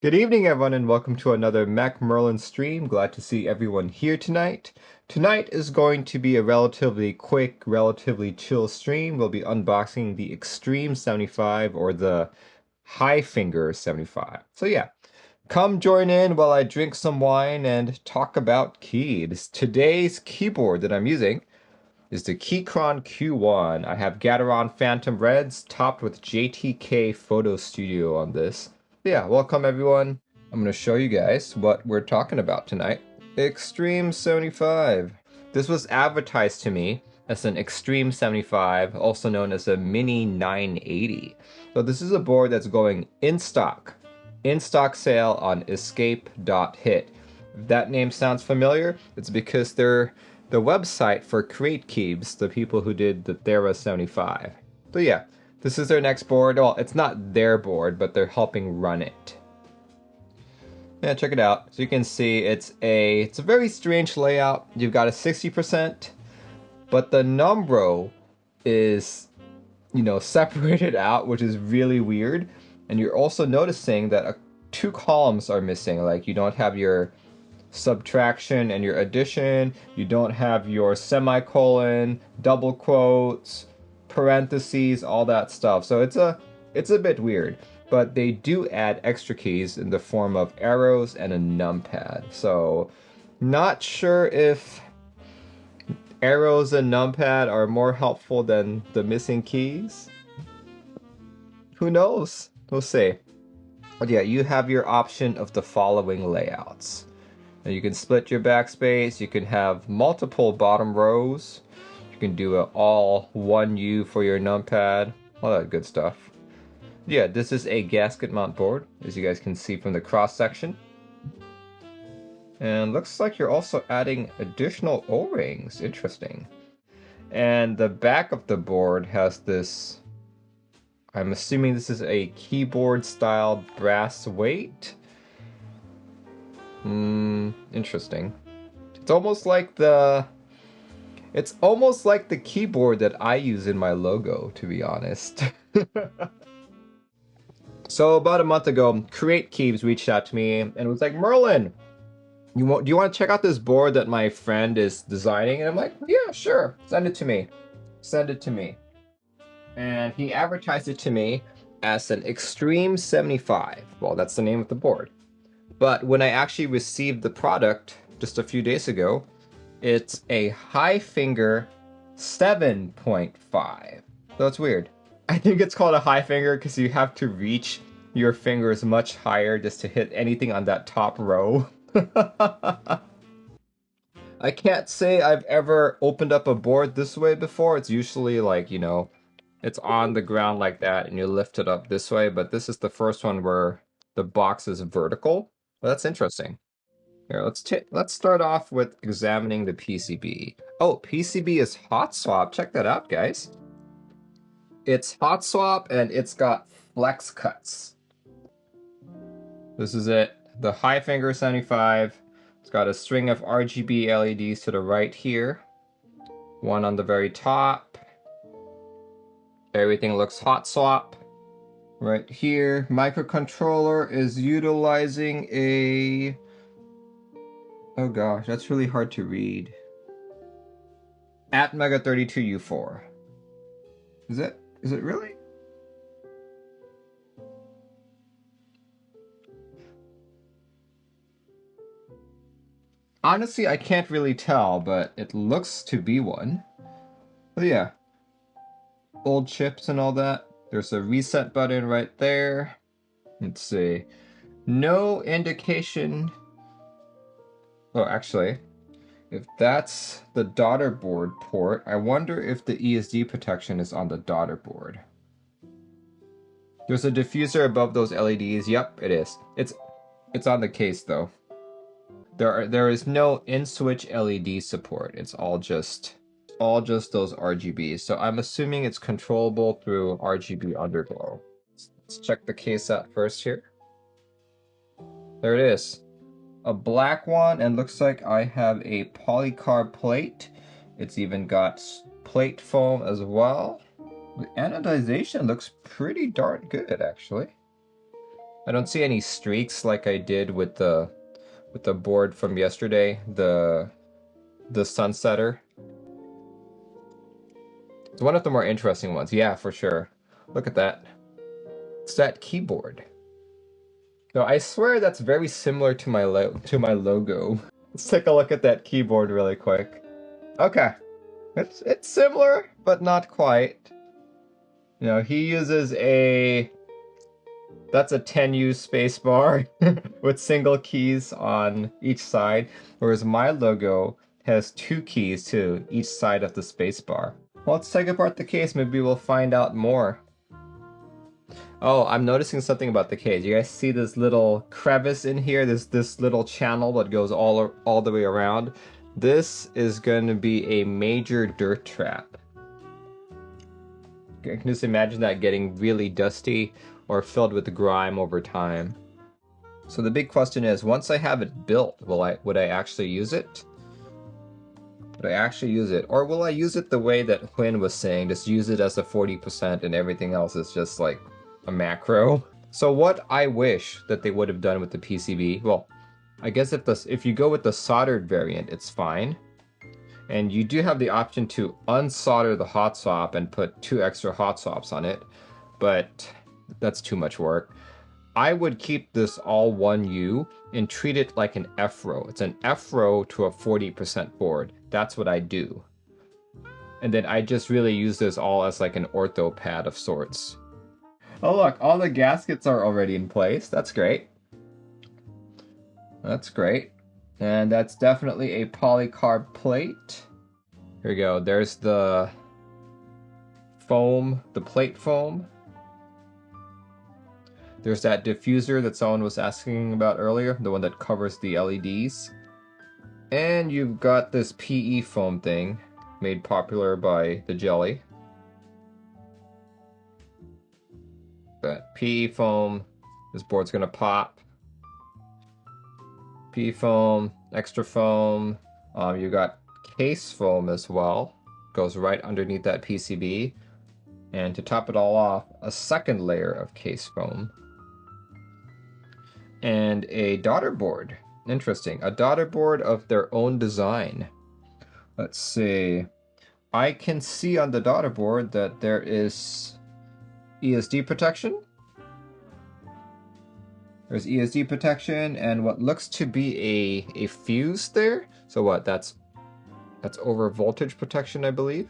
Good evening, everyone, and welcome to another Mac Merlin stream. Glad to see everyone here tonight. Tonight is going to be a relatively quick, relatively chill stream. We'll be unboxing the Extreme 75 or the High Finger 75. So yeah, come join in while I drink some wine and talk about keys. Today's keyboard that I'm using is the Keychron Q1. I have Gateron Phantom Reds topped with JTK Photo Studio on this. Yeah, welcome everyone. I'm going to show you guys what we're talking about tonight. Extreme 75. This was advertised to me as an Extreme 75, also known as a Mini 980. So this is a board that's going in stock sale on escape.hit. If that name sounds familiar, it's because they're the website for Create Keebs, the people who did the Thera 75. So yeah, this is their next board. Well, it's not their board, but they're helping run it. Yeah, check it out. So you can see it's a very strange layout. You've got a 60%, but the numbro is, separated out, which is really weird. And you're also noticing that two columns are missing. Like you don't have your subtraction and your addition. You don't have your semicolon, double quotes, parentheses, all that stuff. So it's a bit weird, but they do add extra keys in the form of arrows and a numpad. So not sure if arrows and numpad are more helpful than the missing keys. Who knows? We'll see. But yeah, you have your option of the following layouts. Now you can split your backspace, you can have multiple bottom rows, you can do an all 1U for your numpad, all that good stuff. Yeah, this is a gasket mount board, as you guys can see from the cross section. And looks like you're also adding additional O-rings, interesting. And the back of the board has this, I'm assuming this is a keyboard style brass weight. Interesting. It's almost like the keyboard that I use in my logo, to be honest. So about a month ago, Create Keebs reached out to me and was like, Merlin, do you want to check out this board that my friend is designing? And I'm like, yeah, sure, send it to me. Send it to me. And he advertised it to me as an Extreme 75. Well, that's the name of the board. But when I actually received the product just a few days ago, it's a High Finger 7.5. So it's weird. I think it's called a high finger because you have to reach your fingers much higher just to hit anything on that top row. I can't say I've ever opened up a board this way before. It's usually like, it's on the ground like that and you lift it up this way, but this is the first one where the box is vertical. Well, that's interesting. Here, let's start off with examining the PCB. Oh, PCB is hot swap. Check that out, guys. It's hot swap and it's got flex cuts. This is it. The High Finger 75. It's got a string of RGB LEDs to the right here. One on the very top. Everything looks hot swap. Right here, microcontroller is utilizing a... Oh gosh, that's really hard to read. Atmega 32U4. Is it really? Honestly, I can't really tell, but it looks to be one. But yeah. Old chips and all that. There's a reset button right there. Let's see. No indication. Oh, actually, if that's the daughter board port, I wonder if the ESD protection is on the daughter board. There's a diffuser above those LEDs. Yep, it is. It's on the case though. There is no in-switch LED support. It's all just those RGBs. So I'm assuming it's controllable through RGB underglow. Let's check the case out first here. There it is. A black one, and looks like I have a polycarb plate. It's even got plate foam as well. The anodization looks pretty darn good, actually. I don't see any streaks like I did with the board from yesterday, the Sunsetter. It's one of the more interesting ones, yeah, for sure. Look at that. It's that keyboard. No, I swear that's very similar to my logo. Let's take a look at that keyboard really quick. Okay, it's similar, but not quite. You know, he uses that's a 10U spacebar with single keys on each side, whereas my logo has 2 keys to each side of the spacebar. Well, let's take apart the case, maybe we'll find out more. Oh, I'm noticing something about the case. You guys see this little crevice in here? This little channel that goes all the way around. This is going to be a major dirt trap. I can just imagine that getting really dusty or filled with grime over time. So the big question is, once I have it built, would I actually use it? Would I actually use it? Or will I use it the way that Huynh was saying, just use it as a 40% and everything else is just like a macro? So what I wish that they would have done with the PCB, well, I guess if you go with the soldered variant, it's fine. And you do have the option to unsolder the hot swap and put 2 extra hot swaps on it, but that's too much work. I would keep this all 1U and treat it like an F-row. It's an F-row to a 40% board. That's what I do. And then I just really use this all as like an ortho pad of sorts. Oh look, all the gaskets are already in place. That's great. That's great. And that's definitely a polycarb plate. Here we go. There's the foam, the plate foam. There's that diffuser that someone was asking about earlier, the one that covers the LEDs. And you've got this PE foam thing, made popular by the jelly. That PE foam, this board's gonna pop. PE foam, extra foam. You got case foam as well. Goes right underneath that PCB. And to top it all off, a second layer of case foam. And a daughter board. Interesting. A daughter board of their own design. Let's see. I can see on the daughter board that there is ESD protection. There's ESD protection and what looks to be a fuse there. So what? That's over voltage protection, I believe.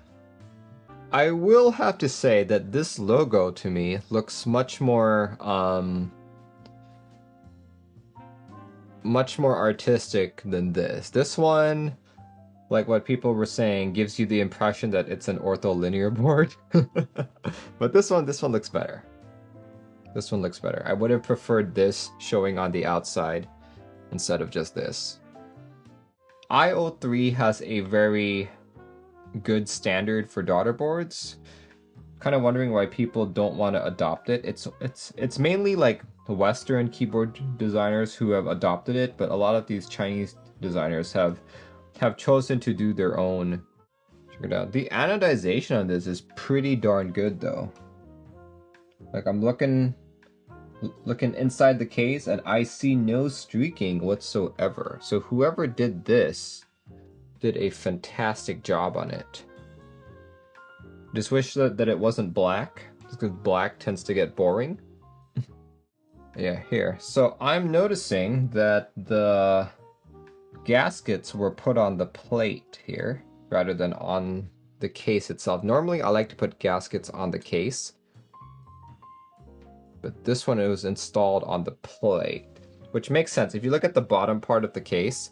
I will have to say that this logo to me looks much more artistic than this. This one, like what people were saying, gives you the impression that it's an ortholinear board. But this one looks better. This one looks better. I would have preferred this showing on the outside instead of just this. IO3 has a very good standard for daughter boards. Kind of wondering why people don't want to adopt it. It's mainly like Western keyboard designers who have adopted it, but a lot of these Chinese designers have chosen to do their own. Check it out. The anodization on this is pretty darn good though. Like I'm looking inside the case and I see no streaking whatsoever. So whoever did this did a fantastic job on it. Just wish that it wasn't black, just because black tends to get boring. Yeah, here. So I'm noticing that the gaskets were put on the plate here rather than on the case itself. Normally I like to put gaskets on the case, but this one it was installed on the plate, which makes sense. If you look at the bottom part of the case,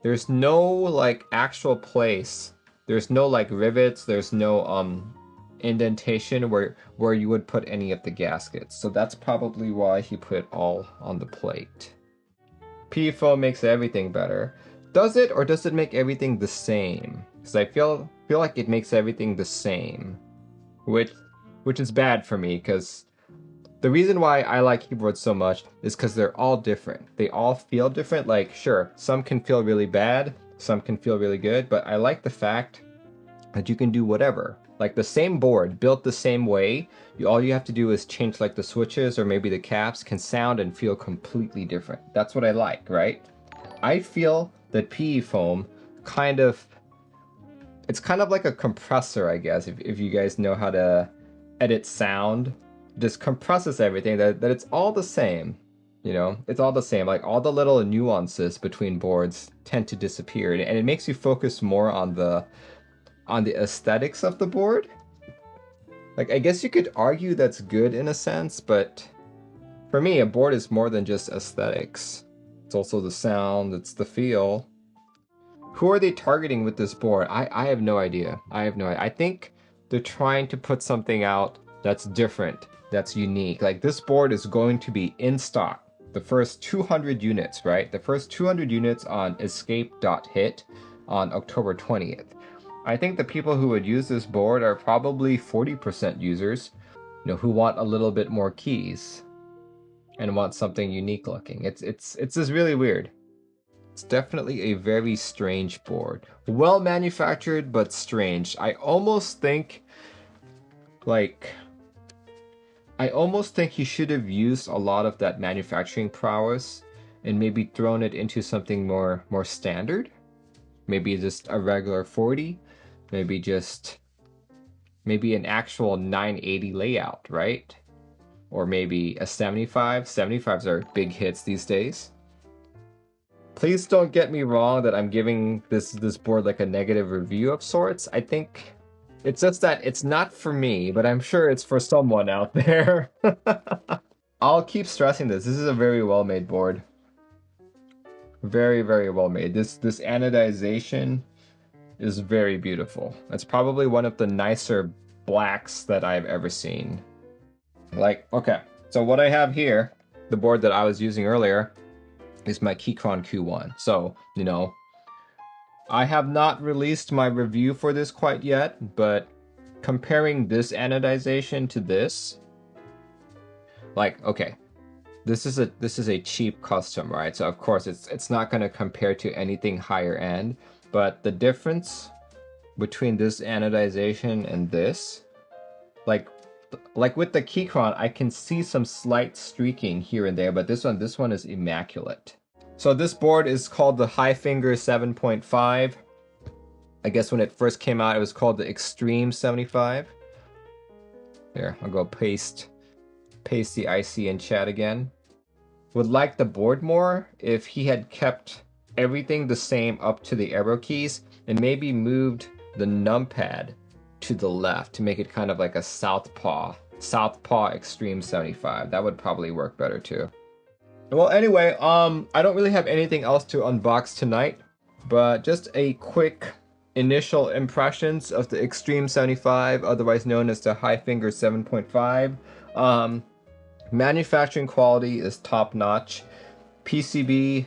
there's no like actual place. There's no like rivets. There's no indentation where you would put any of the gaskets. So that's probably why he put it all on the plate. PE foam makes everything better. Does it, or does it make everything the same? Because I feel like it makes everything the same, which is bad for me, because the reason why I like keyboards so much is because they're all different. They all feel different. Like, sure, some can feel really bad, some can feel really good, but I like the fact that you can do whatever. like the same board built the same way. All you have to do is change like the switches or maybe the caps, can sound and feel completely different. That's what I like, right? I feel that PE foam kind of, it's kind of like a compressor, I guess, if you guys know how to edit sound. Just compresses everything, that it's all the same. You know, it's all the same. Like all the little nuances between boards tend to disappear, and it makes you focus more on the aesthetics of the board. Like I guess you could argue that's good in a sense, but for me, a board is more than just aesthetics. It's also the sound, it's the feel. Who are they targeting with this board? I have no idea. I have no idea. I think they're trying to put something out that's different, that's unique. Like this board is going to be in stock. The first 200 units, right? The first 200 units on escape.hit on October 20th. I think the people who would use this board are probably 40% users, you know, who want a little bit more keys and want something unique looking. It's just really weird. It's definitely a very strange board. Well manufactured, but strange. I almost think he should have used a lot of that manufacturing prowess and maybe thrown it into something more standard. Maybe just a regular 40, maybe an actual 980 layout, right? Or maybe a 75. 75s are big hits these days. Please don't get me wrong that I'm giving this board like a negative review of sorts. I think it's just that it's not for me, but I'm sure it's for someone out there. I'll keep stressing this. This is a very well-made board. Very, very well made. This anodization is very beautiful. It's probably one of the nicer blacks that I've ever seen. Like, okay, so what I have here, the board that I was using earlier, is my Keychron Q1. So, you know, I have not released my review for this quite yet, but comparing this anodization to this, like, okay, this is a cheap custom, right? So of course it's not going to compare to anything higher end, but the difference between this anodization and this, like with the Keychron, I can see some slight streaking here and there, but this one is immaculate. So this board is called the Highfinger 7.5. I guess when it first came out, it was called the Extreme 75. Here, I'll go paste the IC in chat again. Would like the board more if he had kept everything the same up to the arrow keys and maybe moved the numpad to the left to make it kind of like a southpaw Extreme 75. That would probably work better too. Well, anyway, I don't really have anything else to unbox tonight, but just a quick initial impressions of the Extreme 75, otherwise known as the Highfinger 7.5. Manufacturing quality is top-notch. PCB,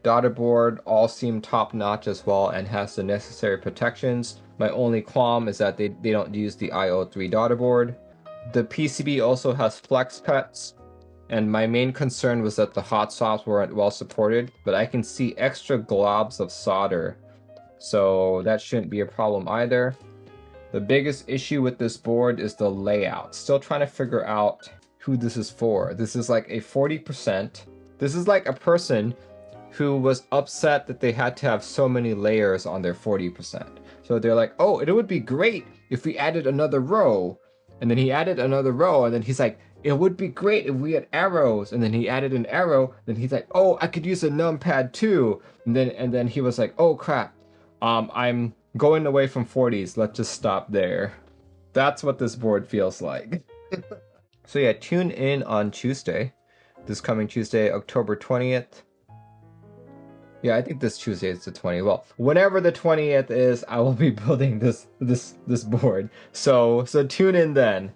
daughter board all seem top-notch as well and has the necessary protections. My only qualm is that they don't use the IO3 daughter board. The PCB also has flex cuts, and my main concern was that the hot swaps weren't well supported, but I can see extra globs of solder, so that shouldn't be a problem either. The biggest issue with this board is the layout. Still trying to figure out who this is for. This is like a 40%. This is like a person who was upset that they had to have so many layers on their 40%. So they're like, oh, it would be great if we added another row. And then he added another row, and then he's like, it would be great if we had arrows. And then he added an arrow, then he's like, oh, I could use a numpad too. And then he was like, oh crap, I'm going away from 40s, let's just stop there. That's what this board feels like. So yeah, tune in on Tuesday, this coming Tuesday, October 20th. Yeah, I think this Tuesday is the 20th. Well, whenever the 20th is, I will be building this board. So tune in then.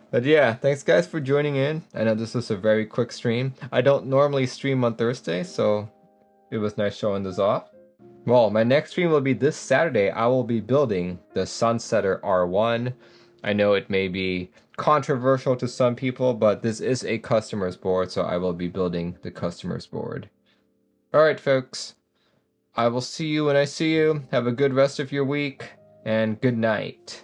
But yeah, thanks guys for joining in. I know this was a very quick stream. I don't normally stream on Thursday, so it was nice showing this off. Well, my next stream will be this Saturday. I will be building the Sunsetter R1. I know it may be controversial to some people, but this is a customer's board, so I will be building the customer's board. Alright folks, I will see you when I see you. Have a good rest of your week, and good night.